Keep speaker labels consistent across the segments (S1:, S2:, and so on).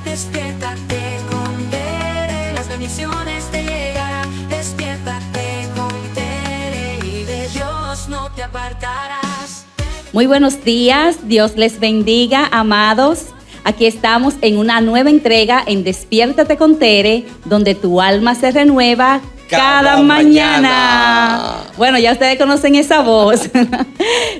S1: despiértate con Tere, las bendiciones te llegarán. Despiértate con Tere y de Dios no te apartarás.
S2: Muy buenos días, Dios les bendiga, amados. Aquí estamos en una nueva entrega en Despiértate con Tere, donde tu alma se renueva cada mañana. Bueno, ya ustedes conocen esa voz.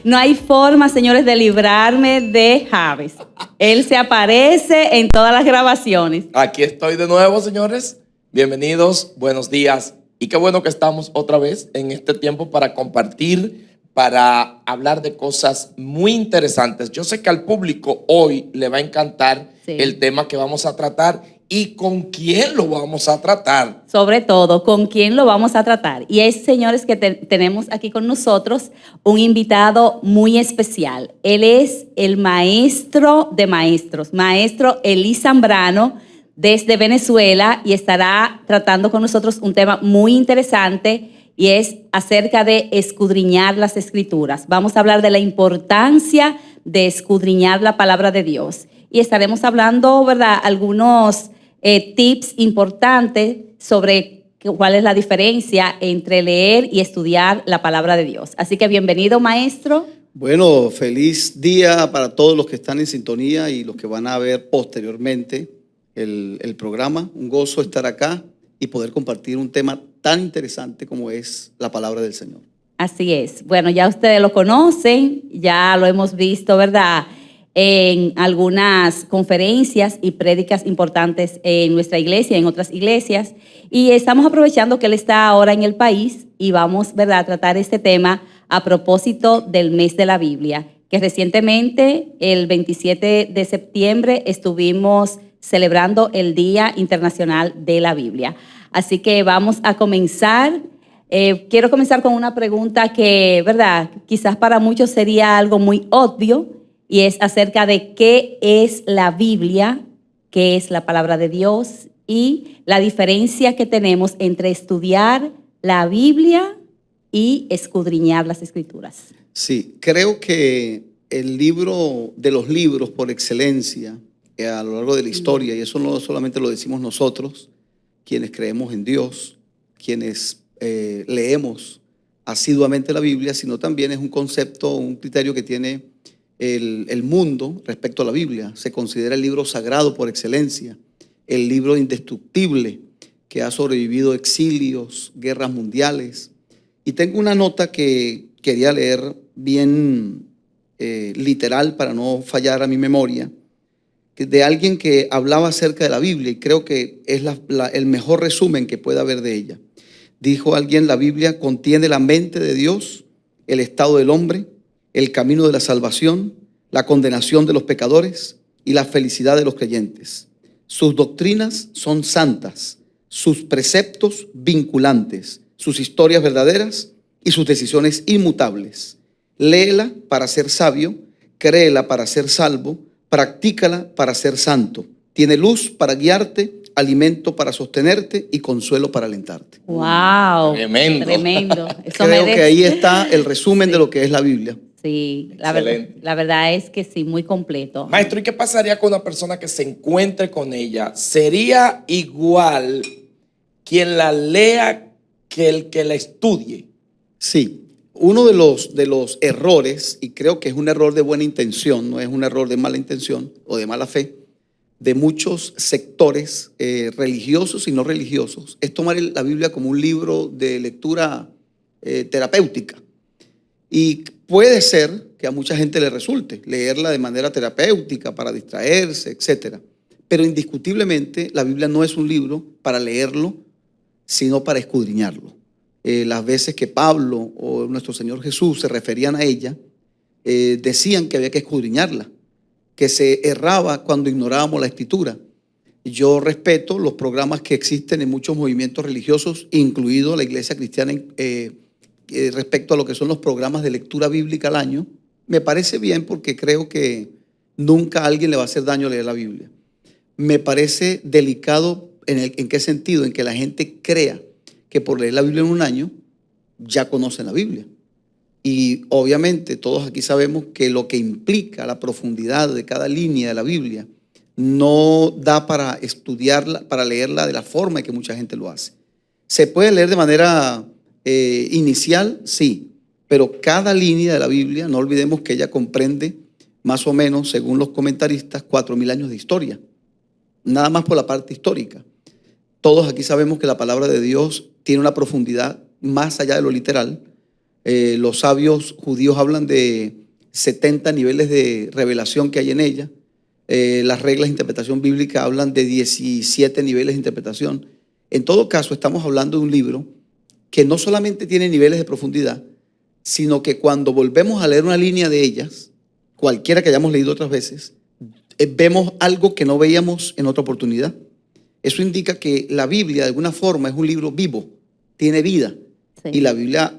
S2: No hay forma, señores, de librarme de Javes. Él se aparece en todas las grabaciones.
S3: Aquí estoy de nuevo, señores. Bienvenidos, buenos días. Y qué bueno que estamos otra vez en este tiempo para compartir, para hablar de cosas muy interesantes. Yo sé que al público hoy le va a encantar el tema que vamos a tratar y con quién lo vamos a tratar.
S2: Sobre todo, con quién lo vamos a tratar. Y es, señores, que tenemos aquí con nosotros un invitado muy especial. Él es el maestro de maestros, maestro Elí Zambrano, desde Venezuela, y estará tratando con nosotros un tema muy interesante, y es acerca de escudriñar las Escrituras. Vamos a hablar de la importancia de escudriñar la palabra de Dios. Y estaremos hablando, ¿verdad?, algunos tips importantes sobre cuál es la diferencia entre leer y estudiar la palabra de Dios. Así que bienvenido, maestro.
S4: Bueno, feliz día para todos los que están en sintonía y los que van a ver posteriormente el programa. Un gozo estar acá y poder compartir un tema tan interesante como es la palabra del Señor. Así es.
S2: Bueno, ya ustedes lo conocen, ya lo hemos visto, ¿verdad?, en algunas conferencias y prédicas importantes en nuestra iglesia, en otras iglesias. Y estamos aprovechando que él está ahora en el país y vamos, ¿verdad?, a tratar este tema a propósito del mes de la Biblia, que recientemente, el 27 de septiembre, estuvimos celebrando el Día Internacional de la Biblia. Así que vamos a comenzar. Quiero comenzar con una pregunta que, ¿verdad?, quizás para muchos sería algo muy obvio, y es acerca de qué es la Biblia, qué es la palabra de Dios y la diferencia que tenemos entre estudiar la Biblia y escudriñar las Escrituras.
S4: Sí, creo que el libro de los libros por excelencia a lo largo de la historia, y eso no solamente lo decimos nosotros, quienes creemos en Dios, quienes leemos asiduamente la Biblia, sino también es un concepto, un criterio que tiene el mundo respecto a la Biblia. Se considera el libro sagrado por excelencia, el libro indestructible que ha sobrevivido exilios, guerras mundiales. Y tengo una nota que quería leer bien literal para no fallar a mi memoria, de alguien que hablaba acerca de la Biblia, y creo que es el mejor resumen que puede haber de ella. Dijo alguien: la Biblia contiene la mente de Dios, el estado del hombre, el camino de la salvación, la condenación de los pecadores y la felicidad de los creyentes. Sus doctrinas son santas, sus preceptos vinculantes, sus historias verdaderas y sus decisiones inmutables. Léela para ser sabio, créela para ser salvo, practícala para ser santo. Tiene luz para guiarte, alimento para sostenerte y consuelo para alentarte.
S2: ¡Wow!
S3: Tremendo.
S2: Tremendo. Eso
S4: Creo que ahí está el resumen de lo que es la Biblia.
S2: Sí, la verdad es que sí, muy completo.
S3: Maestro, ¿y qué pasaría con una persona que se encuentre con ella? ¿Sería igual quien la lea que el que la estudie?
S4: Sí, uno de los errores, y creo que es un error de buena intención, no es un error de mala intención o de mala fe, de muchos sectores religiosos y no religiosos, es tomar la Biblia como un libro de lectura terapéutica. Y puede ser que a mucha gente le resulte leerla de manera terapéutica para distraerse, etc. Pero indiscutiblemente la Biblia no es un libro para leerlo, sino para escudriñarlo. Las veces que Pablo o nuestro Señor Jesús se referían a ella, decían que había que escudriñarla, que se erraba cuando ignorábamos la Escritura. Yo respeto los programas que existen en muchos movimientos religiosos, incluido la Iglesia Cristiana, respecto a lo que son los programas de lectura bíblica al año. Me parece bien porque creo que nunca a alguien le va a hacer daño leer la Biblia. Me parece delicado ¿en qué sentido? En que la gente crea que por leer la Biblia en un año ya conocen la Biblia. Y obviamente todos aquí sabemos que lo que implica la profundidad de cada línea de la Biblia no da para estudiarla, para leerla de la forma en que mucha gente lo hace. ¿Se puede leer de manera inicial? Sí, pero cada línea de la Biblia, no olvidemos que ella comprende más o menos, según los comentaristas, 4.000 años de historia, nada más por la parte histórica. Todos aquí sabemos que la palabra de Dios tiene una profundidad más allá de lo literal. Los sabios judíos hablan de 70 niveles de revelación que hay en ella. Las reglas de interpretación bíblica hablan de 17 niveles de interpretación. En todo caso, estamos hablando de un libro que no solamente tiene niveles de profundidad, sino que cuando volvemos a leer una línea de ellas, cualquiera que hayamos leído otras veces, vemos algo que no veíamos en otra oportunidad. Eso indica que la Biblia, de alguna forma, es un libro vivo, tiene vida.
S2: Sí.
S4: Y la Biblia,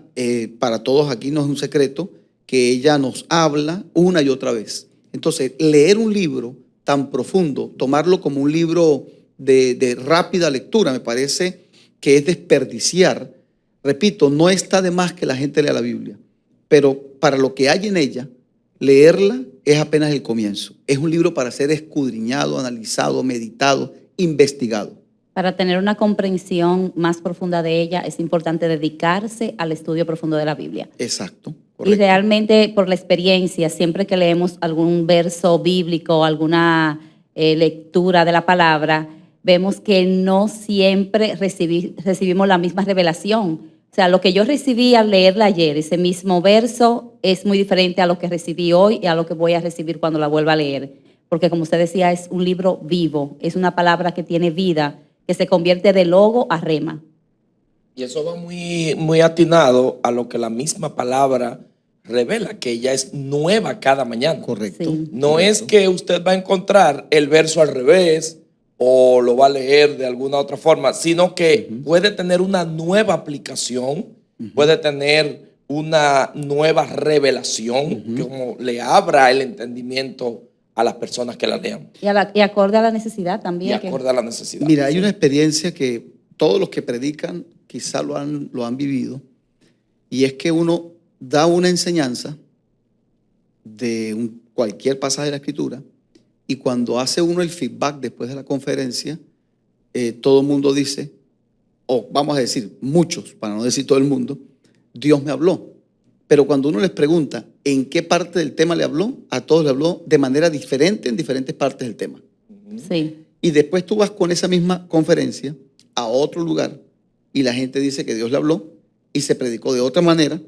S4: para todos aquí no es un secreto, que ella nos habla una y otra vez. Entonces, leer un libro tan profundo, tomarlo como un libro de rápida lectura, me parece que es desperdiciar. Repito, no está de más que la gente lea la Biblia, pero para lo que hay en ella, leerla es apenas el comienzo. Es un libro para ser escudriñado, analizado, meditado, investigado.
S2: Para tener una comprensión más profunda de ella, es importante dedicarse al estudio profundo de la Biblia.
S4: Exacto.
S2: Y
S4: Correcto.
S2: realmente, por la experiencia, siempre que leemos algún verso bíblico, alguna lectura de la palabra, vemos que no siempre recibimos la misma revelación. O sea, lo que yo recibí al leerla ayer, ese mismo verso, es muy diferente a lo que recibí hoy y a lo que voy a recibir cuando la vuelva a leer. Porque, como usted decía, es un libro vivo, es una palabra que tiene vida, que se convierte de logo a rema.
S3: Y eso va muy, muy atinado a lo que la misma palabra revela, que ella es nueva cada mañana.
S4: Correcto.
S2: Sí.
S3: No
S4: Correcto.
S3: es que usted va a encontrar el verso al revés o lo va a leer de alguna otra forma, sino que puede tener una nueva aplicación, puede tener una nueva revelación, como le abra el entendimiento a las personas que la lean
S2: Y acorde a la necesidad
S3: y
S2: también.
S3: acorde a la necesidad.
S4: Mira, hay una experiencia que todos los que predican quizá lo han vivido, y es que uno da una enseñanza de cualquier pasaje de la Escritura, y cuando hace uno el feedback después de la conferencia, todo el mundo dice, o vamos a decir muchos, para no decir todo el mundo, Dios me habló. Pero cuando uno les pregunta en qué parte del tema le habló, a todos le habló de manera diferente en diferentes partes del tema.
S2: Sí.
S4: Y después tú vas con esa misma conferencia a otro lugar y la gente dice que Dios le habló y se predicó de otra manera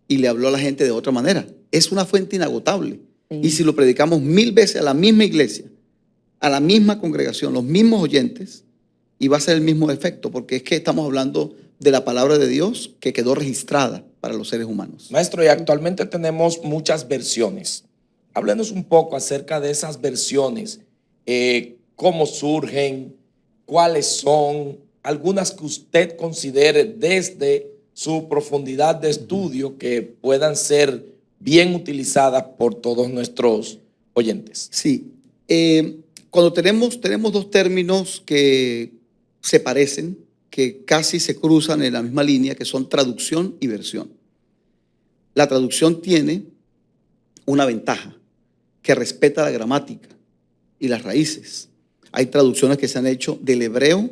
S4: y le habló a la gente de otra manera. Es una fuente inagotable.
S2: Sí.
S4: Y si lo predicamos 1000 veces a la misma iglesia, a la misma congregación, los mismos oyentes, y va a ser el mismo efecto, porque es que estamos hablando de la palabra de Dios que quedó registrada para los seres humanos.
S3: Maestro, y actualmente tenemos muchas versiones. Háblenos un poco acerca de esas versiones, cómo surgen, cuáles son, algunas que usted considere desde su profundidad de estudio que puedan ser bien utilizadas por todos nuestros oyentes.
S4: Sí, cuando tenemos dos términos que se parecen, que casi se cruzan en la misma línea, que son traducción y versión. La traducción tiene una ventaja, que respeta la gramática y las raíces. Hay traducciones que se han hecho del hebreo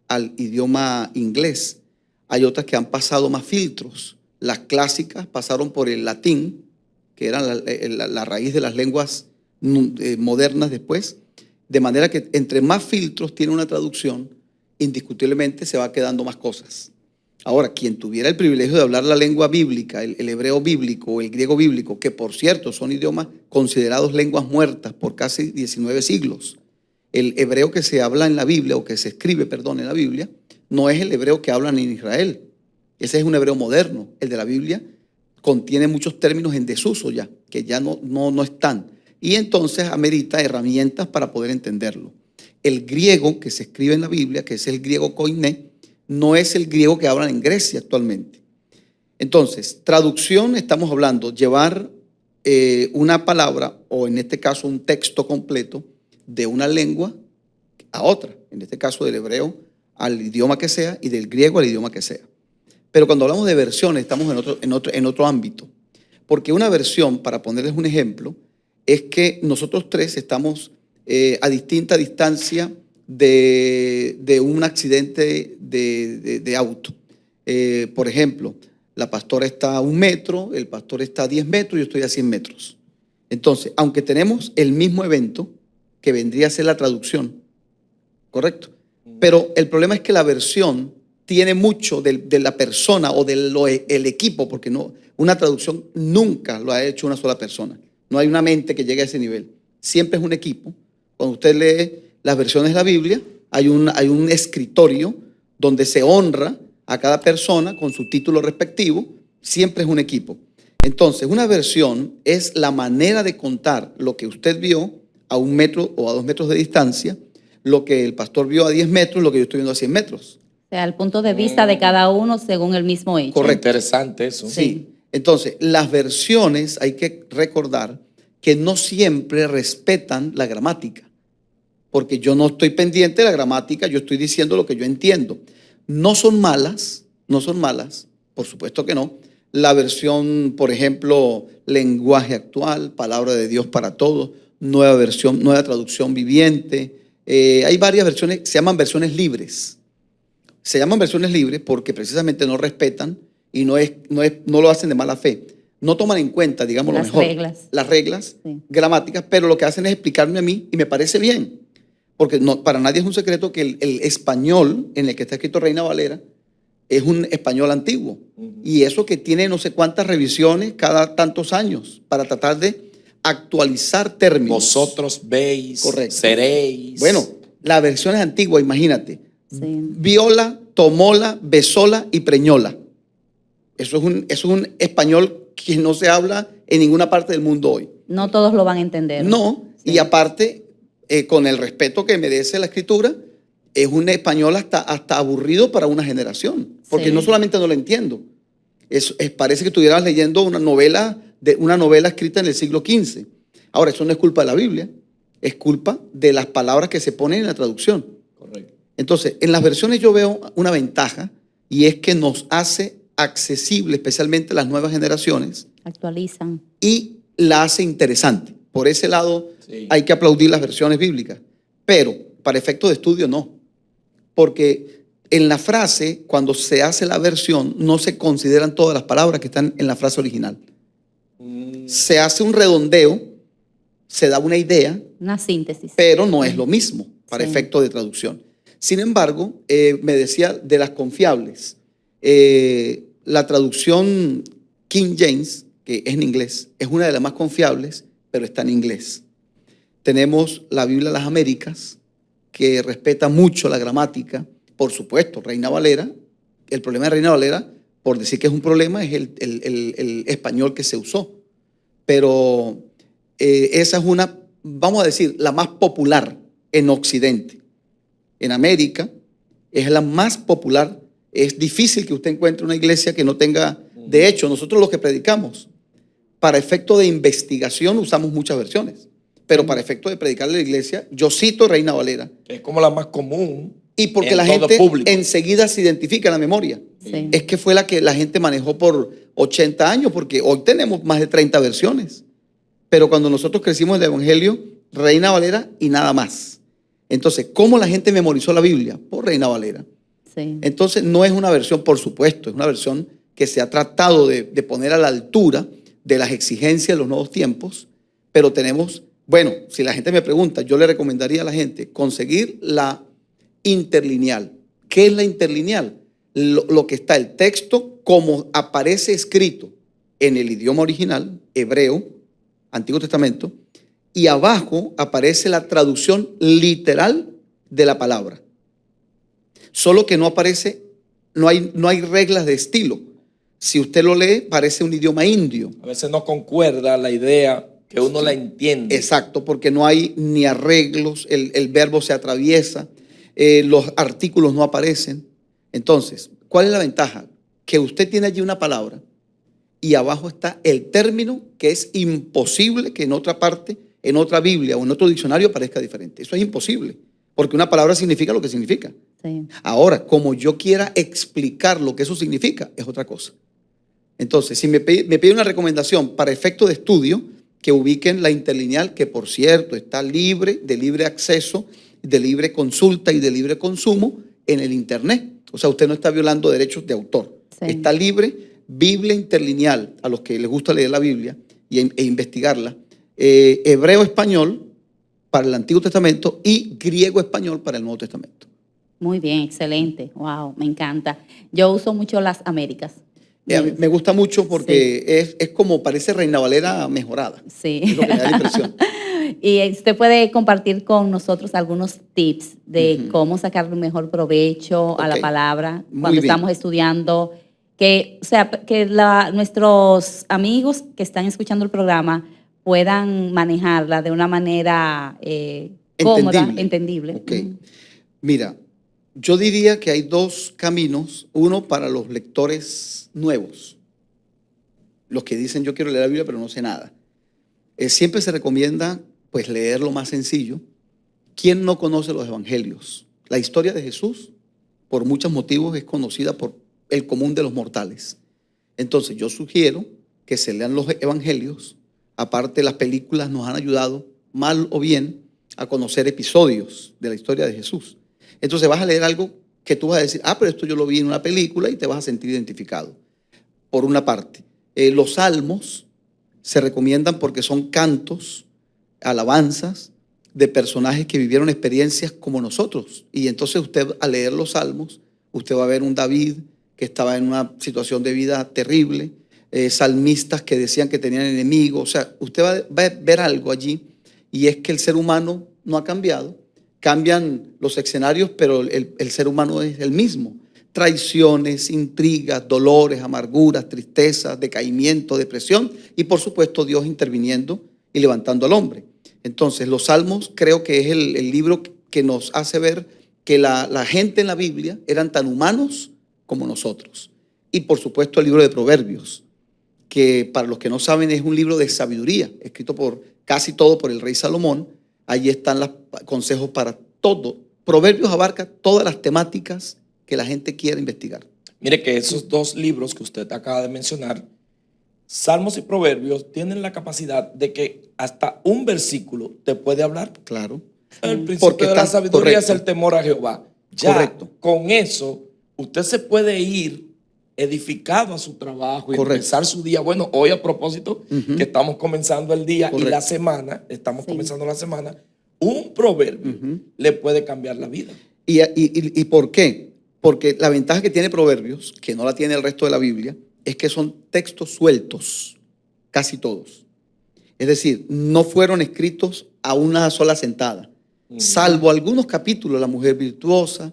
S4: al idioma inglés. Hay otras que han pasado más filtros. Las clásicas pasaron por el latín, que era la raíz de las lenguas modernas después, de manera que entre más filtros tiene una traducción, indiscutiblemente se va quedando más cosas. Ahora, quien tuviera el privilegio de hablar la lengua bíblica, el hebreo bíblico o el griego bíblico, que por cierto son idiomas considerados lenguas muertas por casi 19 siglos. El hebreo que se habla en la Biblia, o que se escribe, perdón, en la Biblia, no es el hebreo que hablan en Israel. Ese es un hebreo moderno. El de la Biblia contiene muchos términos en desuso ya, que ya no están. Y entonces amerita herramientas para poder entenderlo. El griego que se escribe en la Biblia, que es el griego koiné, no es el griego que hablan en Grecia actualmente. Entonces, traducción, estamos hablando, llevar una palabra, o en este caso un texto completo, de una lengua a otra, en este caso del hebreo al idioma que sea y del griego al idioma que sea. Pero cuando hablamos de versiones, estamos en otro ámbito. Porque una versión, para ponerles un ejemplo, es que nosotros tres estamos a distinta distancia de un accidente de auto. Por ejemplo, la pastora está a 1 metro, el pastor está a 10 metros, yo estoy a 100 metros. Entonces, aunque tenemos el mismo evento, que vendría a ser la traducción, ¿correcto? Pero el problema es que la versión tiene mucho de la persona o del equipo, porque no, una traducción nunca lo ha hecho una sola persona. No hay una mente que llegue a ese nivel. Siempre es un equipo. Cuando usted lee las versiones de la Biblia, hay un escritorio donde se honra a cada persona con su título respectivo. Siempre es un equipo. Entonces, una versión es la manera de contar lo que usted vio a 1 metro o a 2 metros de distancia, lo que el pastor vio a 10 metros, lo que yo estoy viendo a 100 metros.
S2: O sea, el punto de vista de cada uno según el mismo hecho.
S4: Correcto.
S3: Interesante eso.
S4: Sí. Entonces, las versiones hay que recordar que no siempre respetan la gramática, porque yo no estoy pendiente de la gramática, yo estoy diciendo lo que yo entiendo. No son malas, por supuesto que no. La versión, por ejemplo, lenguaje actual, palabra de Dios para todos, nueva versión, nueva traducción viviente. Hay varias versiones, se llaman versiones libres. Se llaman versiones libres porque precisamente no respetan y no lo hacen de mala fe. No toman en cuenta, digamos, lo mejor, las reglas
S2: sí,
S4: gramáticas, pero lo que hacen es explicarme a mí y me parece bien. Porque no, para nadie es un secreto que el español en el que está escrito Reina Valera es un español antiguo. Y eso que tiene no sé cuántas revisiones cada tantos años para tratar de actualizar términos.
S3: Vosotros veis,
S4: correcto,
S3: seréis.
S4: Bueno, la versión es antigua, imagínate.
S2: sí.
S4: Viola, tomóla, besóla y preñola. Eso es un español que no se habla en ninguna parte del mundo hoy.
S2: No todos lo van a entender.
S4: No,
S2: sí.
S4: Y aparte, con el respeto que merece la escritura, es un español hasta aburrido para una generación, porque
S2: sí,
S4: no solamente no lo entiendo, parece que estuvieras leyendo una novela escrita en el siglo XV. Ahora, eso no es culpa de la Biblia, es culpa de las palabras que se ponen en la traducción.
S3: Correcto.
S4: Entonces, en las versiones yo veo una ventaja y es que nos hace accesible, especialmente las nuevas generaciones,
S2: Actualizan.
S4: y la hace interesante. Por ese lado,
S3: Sí.
S4: hay que aplaudir las versiones bíblicas, pero para efectos de estudio no, porque en la frase, cuando se hace la versión, no se consideran todas las palabras que están en la frase original. Se hace un redondeo, se da una idea,
S2: Una síntesis.
S4: pero no es lo mismo para
S2: Sí.
S4: efecto de traducción. Sin embargo, me decía de las confiables, la traducción King James, que es en inglés, es una de las más confiables, pero está en inglés. Tenemos la Biblia de las Américas, que respeta mucho la gramática. Por supuesto, Reina Valera, el problema de Reina Valera, por decir que es un problema, es el español que se usó. Pero esa es una, vamos a decir, la más popular en Occidente. En América es la más popular. Es difícil que usted encuentre una iglesia que no tenga. De hecho, nosotros los que predicamos, para efecto de investigación usamos muchas versiones, pero para efecto de predicarle a la iglesia, yo cito Reina Valera.
S3: Es como la más común.
S4: Y porque
S3: en
S4: la
S3: todo
S4: gente
S3: público.
S4: enseguida se identifica en la memoria.
S2: Sí.
S4: Es que fue la que la gente manejó por 80 años, porque hoy tenemos más de 30 versiones. Pero cuando nosotros crecimos el Evangelio, Reina Valera y nada más. Entonces, ¿cómo la gente memorizó la Biblia? Por Reina Valera.
S2: Sí.
S4: Entonces, no es una versión, por supuesto, es una versión que se ha tratado de poner a la altura de las exigencias de los nuevos tiempos, pero tenemos, bueno, si la gente me pregunta, yo le recomendaría a la gente conseguir la interlineal. ¿Qué es la interlineal? Lo que está el texto como aparece escrito en el idioma original, hebreo, Antiguo Testamento, y abajo aparece la traducción literal de la palabra. Solo que no aparece, no hay reglas de estilo. Si usted lo lee, parece un idioma indio.
S3: A veces no concuerda la idea que uno la entiende.
S4: Exacto, porque no hay ni arreglos, el verbo se atraviesa, los artículos no aparecen. Entonces, ¿cuál es la ventaja? Que usted tiene allí una palabra y abajo está el término que es imposible que en otra parte, en otra Biblia o en otro diccionario aparezca diferente. Eso es imposible, porque una palabra significa lo que significa.
S2: Sí.
S4: Ahora, como yo quiera explicar lo que eso significa, es otra cosa. Entonces, si me pide una recomendación para efecto de estudio, que ubiquen la interlineal, que por cierto está libre, de libre acceso, de libre consulta y de libre consumo en el Internet. O sea, usted no está violando derechos de autor.
S2: Sí.
S4: Está libre, Biblia interlineal, a los que les gusta leer la Biblia e investigarla, hebreo-español para el Antiguo Testamento y griego-español para el Nuevo Testamento.
S2: Muy bien, excelente. Wow, me encanta. Yo uso mucho las Américas.
S4: A mí me gusta mucho porque es como parece Reina Valera mejorada.
S2: Sí.
S4: Es lo que me da la impresión.
S2: Y usted puede compartir con nosotros algunos tips de cómo sacarle un mejor provecho a la
S4: Ok.
S2: palabra
S4: Muy
S2: cuando
S4: bien.
S2: estamos estudiando. Que nuestros amigos que están escuchando el programa puedan manejarla de una manera cómoda, entendible.
S4: Ok. Mira, yo diría que hay dos caminos. Uno para los lectores nuevos, los que dicen yo quiero leer la Biblia pero no sé nada. Siempre se recomienda pues leer lo más sencillo. ¿Quién no conoce los evangelios? La historia de Jesús, por muchos motivos, es conocida por el común de los mortales. Entonces yo sugiero que se lean los evangelios. Aparte, las películas nos han ayudado, mal o bien, a conocer episodios de la historia de Jesús. Entonces vas a leer algo que tú vas a decir, pero esto yo lo vi en una película, y te vas a sentir identificado. Por una parte, los salmos se recomiendan porque son cantos, alabanzas de personajes que vivieron experiencias como nosotros. Y entonces usted, al leer los salmos, usted va a ver un David que estaba en una situación de vida terrible, salmistas que decían que tenían enemigos. O sea, usted va a ver algo allí, y es que el ser humano no ha cambiado. Cambian los escenarios, pero el ser humano es el mismo. Traiciones, intrigas, dolores, amarguras, tristezas, decaimiento, depresión, y por supuesto Dios interviniendo y levantando al hombre. Entonces los salmos creo que es el libro que nos hace ver que la gente en la Biblia eran tan humanos como nosotros. Y por supuesto el libro de Proverbios, que para los que no saben es un libro de sabiduría, escrito casi todo por el rey Salomón. Allí están los consejos para todo. Proverbios abarca todas las temáticas que la gente quiere investigar.
S3: Mire que esos dos libros que usted acaba de mencionar, Salmos y Proverbios, tienen la capacidad de que hasta un versículo te puede hablar.
S4: Claro.
S3: El principio de la sabiduría es el temor a Jehová. Ya
S4: Correcto.
S3: con eso, usted se puede ir edificado a su trabajo y empezar su día. Bueno, hoy a propósito, que estamos comenzando el día y la semana, comenzando la semana, un proverbio le puede cambiar la vida.
S4: ¿Y por qué? Porque la ventaja que tiene Proverbios, que no la tiene el resto de la Biblia, es que son textos sueltos, casi todos. Es decir, no fueron escritos a una sola sentada, salvo algunos capítulos, la mujer virtuosa,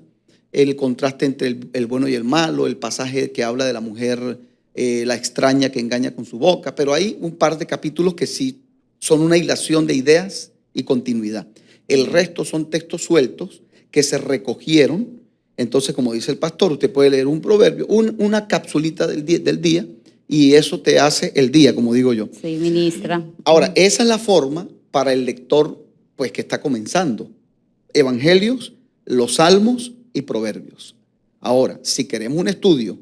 S4: el contraste entre el bueno y el malo, el pasaje que habla de la mujer, la extraña que engaña con su boca, pero hay un par de capítulos que sí son una hilación de ideas y continuidad. El resto son textos sueltos que se recogieron. Entonces, como dice el pastor, usted puede leer un proverbio, una capsulita del día, y eso te hace el día, como digo yo.
S2: Sí, ministra.
S4: Ahora, esa es la forma para el lector pues, que está comenzando. Evangelios, los salmos y proverbios. Ahora, si queremos un estudio,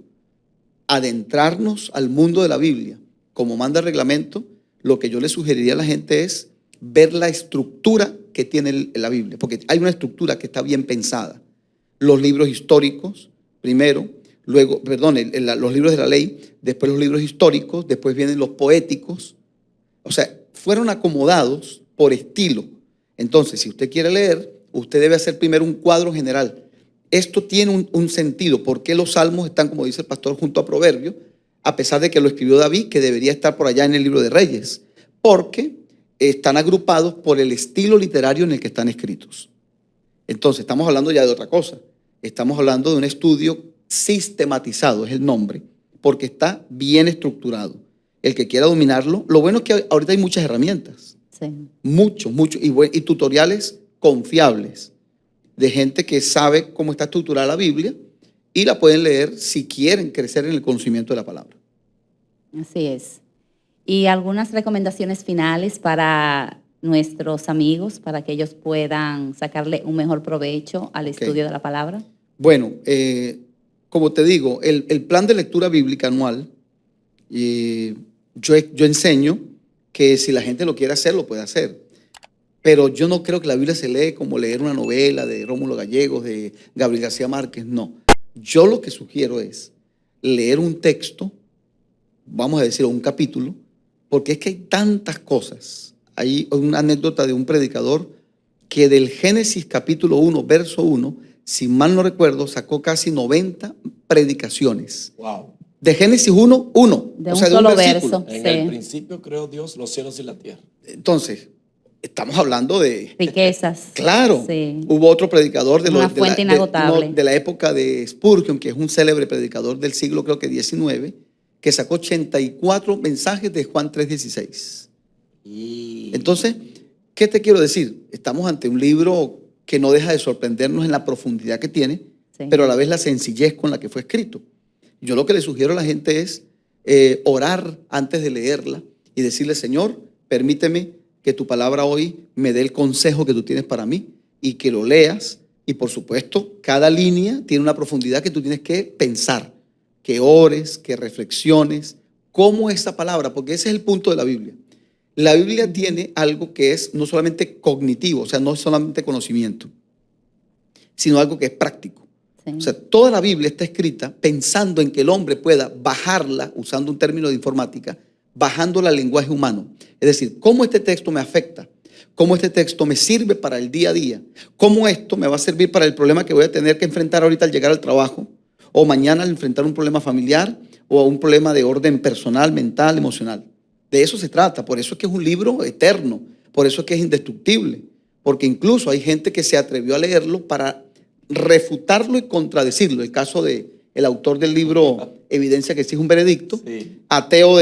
S4: adentrarnos al mundo de la Biblia, como manda el reglamento, lo que yo le sugeriría a la gente es ver la estructura que tiene la Biblia, porque hay una estructura que está bien pensada. Los libros históricos, primero, luego, los libros de la ley, después los libros históricos, después vienen los poéticos. O sea, fueron acomodados por estilo. Entonces, si usted quiere leer, usted debe hacer primero un cuadro general. Esto tiene un sentido. ¿Por qué los salmos están, como dice el pastor, junto a Proverbios? A pesar de que lo escribió David, que debería estar por allá en el libro de Reyes. Porque están agrupados por el estilo literario en el que están escritos. Entonces, estamos hablando ya de otra cosa. Estamos hablando de un estudio sistematizado, es el nombre, porque está bien estructurado. El que quiera dominarlo, lo bueno es que ahorita hay muchas herramientas.
S2: Sí.
S4: Mucho, y tutoriales confiables de gente que sabe cómo está estructurada la Biblia y la pueden leer si quieren crecer en el conocimiento de la palabra.
S2: Así es. ¿Y algunas recomendaciones finales para nuestros amigos, para que ellos puedan sacarle un mejor provecho al estudio de la palabra?
S4: Bueno, como te digo, el plan de lectura bíblica anual, yo enseño que si la gente lo quiere hacer, lo puede hacer. Pero yo no creo que la Biblia se lee como leer una novela de Rómulo Gallegos, de Gabriel García Márquez, no. Yo lo que sugiero es leer un texto, vamos a decir, un capítulo, porque es que hay tantas cosas. Hay una anécdota de un predicador que del Génesis capítulo 1, verso 1, si mal no recuerdo, sacó casi 90 predicaciones.
S3: Wow.
S4: De Génesis 1, 1.
S2: De un solo verso.
S3: En
S2: Sí.
S3: el principio creó Dios los cielos y la tierra.
S4: Entonces, estamos hablando de...
S2: Riquezas.
S4: Claro,
S2: Sí.
S4: hubo otro predicador
S2: Una fuente inagotable.
S4: de la época de Spurgeon, que es un célebre predicador del siglo, creo que 19, que sacó 84 mensajes de Juan 3:16.
S3: Y
S4: Entonces, ¿qué te quiero decir? Estamos ante un libro que no deja de sorprendernos en la profundidad que tiene,
S2: Sí.
S4: pero a la vez la sencillez con la que fue escrito. Yo lo que le sugiero a la gente es orar antes de leerla y decirle, Señor, permíteme que tu palabra hoy me dé el consejo que tú tienes para mí y que lo leas. Y por supuesto, cada línea tiene una profundidad que tú tienes que pensar, que ores, que reflexiones, cómo esa palabra, porque ese es el punto de la Biblia. La Biblia tiene algo que es no solamente cognitivo, o sea, no es solamente conocimiento, sino algo que es práctico.
S2: Sí.
S4: O sea, toda la Biblia está escrita pensando en que el hombre pueda bajarla, usando un término de informática, bajándola al lenguaje humano. Es decir, cómo este texto me afecta, cómo este texto me sirve para el día a día, cómo esto me va a servir para el problema que voy a tener que enfrentar ahorita al llegar al trabajo, o mañana al enfrentar un problema familiar, o un problema de orden personal, mental, emocional. De eso se trata, por eso es que es un libro eterno, por eso es que es indestructible, porque incluso hay gente que se atrevió a leerlo para refutarlo y contradecirlo. El caso de el autor del libro Evidencia que exige un veredicto,
S3: sí,
S4: ateo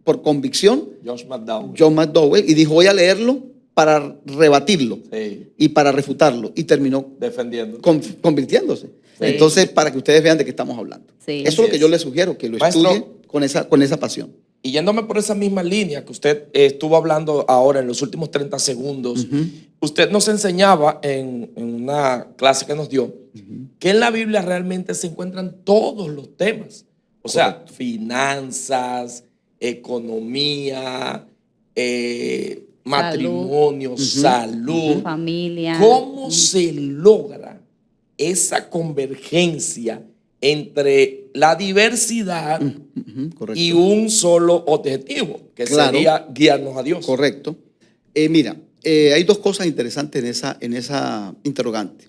S4: por convicción,
S3: Josh McDowell.
S4: John McDowell, y dijo, voy a leerlo para rebatirlo
S3: Sí,
S4: y para refutarlo, y terminó
S3: defendiendo.
S4: convirtiéndose.
S2: Sí.
S4: Entonces, para que ustedes vean de qué estamos hablando.
S2: Sí.
S4: Eso es lo
S3: Así
S4: que
S3: es.
S4: yo les sugiero, que lo
S3: Maestro,
S4: estudie con esa pasión.
S3: Y yéndome por esa misma línea que usted estuvo hablando ahora en los últimos 30 segundos, usted nos enseñaba en una clase que nos dio que en la Biblia realmente se encuentran todos los temas. O sea, finanzas, economía, matrimonio, salud.
S2: Familia.
S3: ¿Cómo se logra esa convergencia entre la diversidad
S4: Correcto.
S3: y un solo objetivo, que
S4: Claro.
S3: sería guiarnos a Dios?
S4: Correcto. Mira, hay dos cosas interesantes en esa interrogante.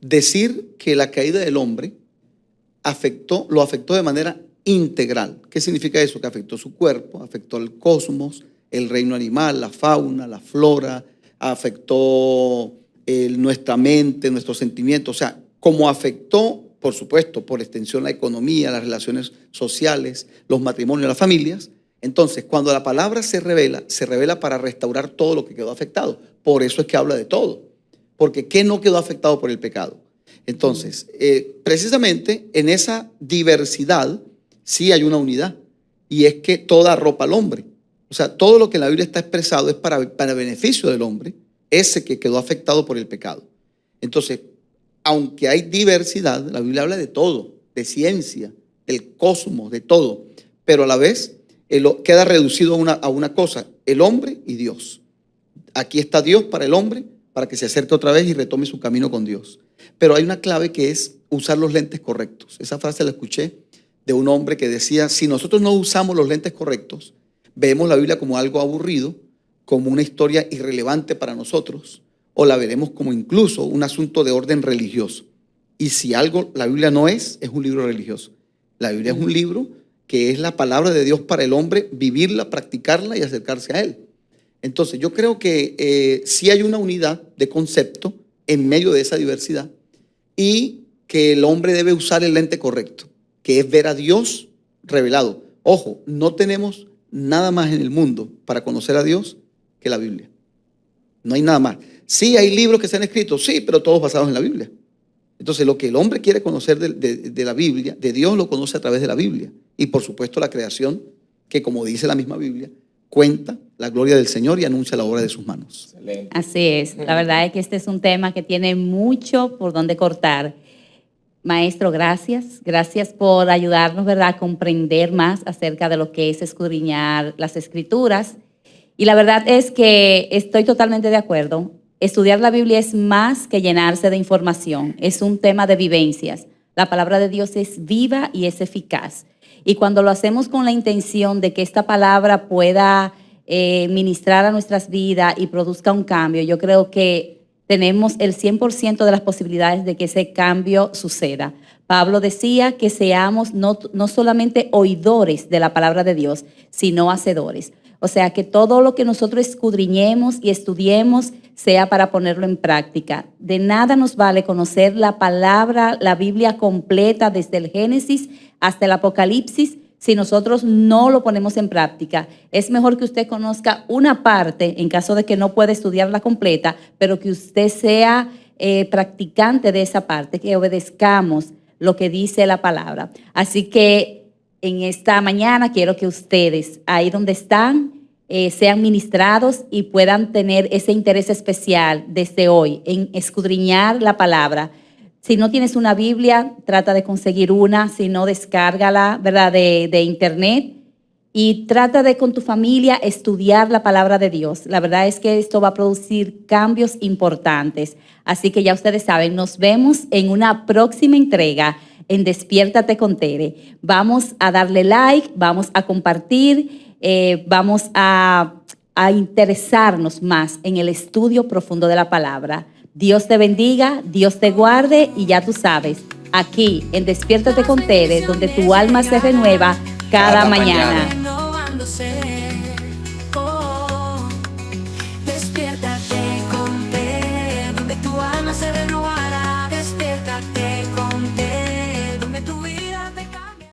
S4: Decir que la caída del hombre lo afectó de manera integral. ¿Qué significa eso? Que afectó su cuerpo, afectó el cosmos, el reino animal, la fauna, la flora, afectó nuestra mente, nuestros sentimientos. O sea, como afectó, por supuesto, por extensión la economía, las relaciones sociales, los matrimonios, las familias. Entonces, cuando la palabra se revela para restaurar todo lo que quedó afectado. Por eso es que habla de todo. Porque ¿qué no quedó afectado por el pecado? Entonces, precisamente en esa diversidad sí hay una unidad. Y es que toda arropa al hombre. O sea, todo lo que en la Biblia está expresado es para beneficio del hombre, ese que quedó afectado por el pecado. Entonces, aunque hay diversidad, la Biblia habla de todo, de ciencia, del cosmos, de todo, pero a la vez queda reducido a una cosa, el hombre y Dios. Aquí está Dios para el hombre, para que se acerque otra vez y retome su camino con Dios. Pero hay una clave que es usar los lentes correctos. Esa frase la escuché de un hombre que decía, si nosotros no usamos los lentes correctos, vemos la Biblia como algo aburrido, como una historia irrelevante para nosotros, o la veremos como incluso un asunto de orden religioso. Y si algo la Biblia no es un libro religioso. La Biblia es un libro que es la palabra de Dios para el hombre, vivirla, practicarla y acercarse a Él. Entonces, yo creo que sí hay una unidad de concepto en medio de esa diversidad y que el hombre debe usar el lente correcto, que es ver a Dios revelado. Ojo, no tenemos nada más en el mundo para conocer a Dios que la Biblia. No hay nada más. Sí, hay libros que se han escrito, sí, pero todos basados en la Biblia. Entonces, lo que el hombre quiere conocer de la Biblia, de Dios lo conoce a través de la Biblia. Y por supuesto la creación, que como dice la misma Biblia, cuenta la gloria del Señor y anuncia la obra de sus manos.
S3: Excelente.
S2: Así es. La verdad es que este es un tema que tiene mucho por donde cortar. Maestro, gracias. Gracias por ayudarnos, ¿verdad?, a comprender más acerca de lo que es escudriñar las Escrituras. Y la verdad es que estoy totalmente de acuerdo. Estudiar la Biblia es más que llenarse de información, es un tema de vivencias. La palabra de Dios es viva y es eficaz. Y cuando lo hacemos con la intención de que esta palabra pueda ministrar a nuestras vidas y produzca un cambio, yo creo que tenemos el 100% de las posibilidades de que ese cambio suceda. Pablo decía que seamos no solamente oidores de la palabra de Dios, sino hacedores. O sea, que todo lo que nosotros escudriñemos y estudiemos sea para ponerlo en práctica. De nada nos vale conocer la palabra, la Biblia completa desde el Génesis hasta el Apocalipsis si nosotros no lo ponemos en práctica. Es mejor que usted conozca una parte en caso de que no pueda estudiarla completa, pero que usted sea practicante de esa parte, que obedezcamos lo que dice la palabra. Así que en esta mañana quiero que ustedes, ahí donde están, sean ministrados y puedan tener ese interés especial desde hoy en escudriñar la palabra. Si no tienes una Biblia, trata de conseguir una, si no, descárgala, ¿verdad?, de internet, y trata de con tu familia estudiar la palabra de Dios. La verdad es que esto va a producir cambios importantes. Así que ya ustedes saben, nos vemos en una próxima entrega en Despiértate con Tere. Vamos a darle like, vamos a compartir, vamos a interesarnos más en el estudio profundo de la palabra. Dios te bendiga, Dios te guarde y ya tú sabes, aquí en Despiértate con Tere, donde tu alma se renueva cada mañana.
S1: Renovándose.